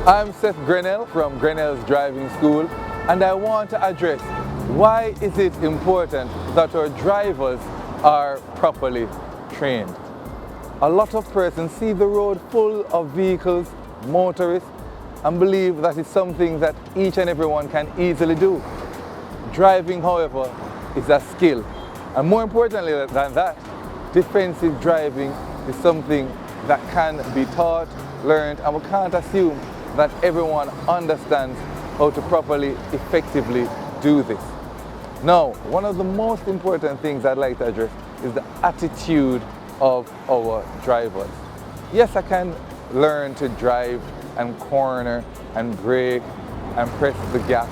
I'm Seth Grinnell from Grinnell's Driving School, and I want to address why is it important that our drivers are properly trained. A lot of persons see the road full of vehicles, motorists, and believe that it's something that each and everyone can easily do. Driving, however, is a skill. And more importantly than that, defensive driving is something that can be taught, learned, and we can't assume that everyone understands how to properly, effectively do this. Now, one of the most important things I'd like to address is the attitude of our drivers. Yes, I can learn to drive and corner and brake and press the gas,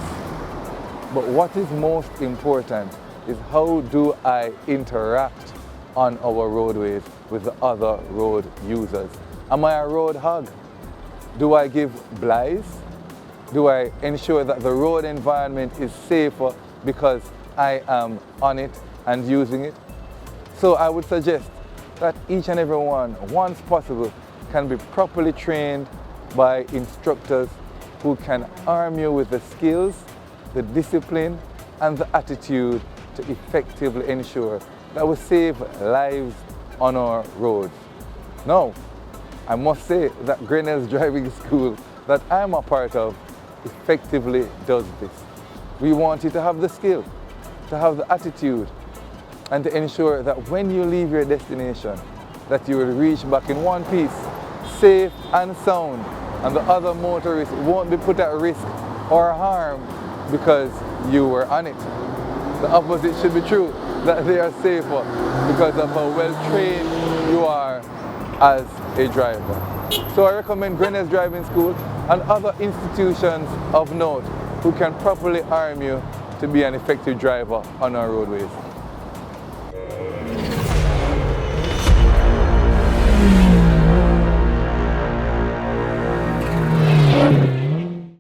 but what is most important is how do I interact on our roadways with the other road users. Am I a road hog? Do I give blighs? Do I ensure that the road environment is safer because I am on it and using it? So I would suggest that each and every one, once possible, can be properly trained by instructors who can arm you with the skills, the discipline, and the attitude to effectively ensure that we save lives on our roads. Now, I must say that Grinnell's Driving School that I'm a part of effectively does this. We want you to have the skill, to have the attitude, and to ensure that when you leave your destination, that you will reach back in one piece, safe and sound, and the other motorists won't be put at risk or harm because you were on it. The opposite should be true, that they are safer because of how well trained you are as a driver. So I recommend Grinnell's Driving School and other institutions of note who can properly arm you to be an effective driver on our roadways.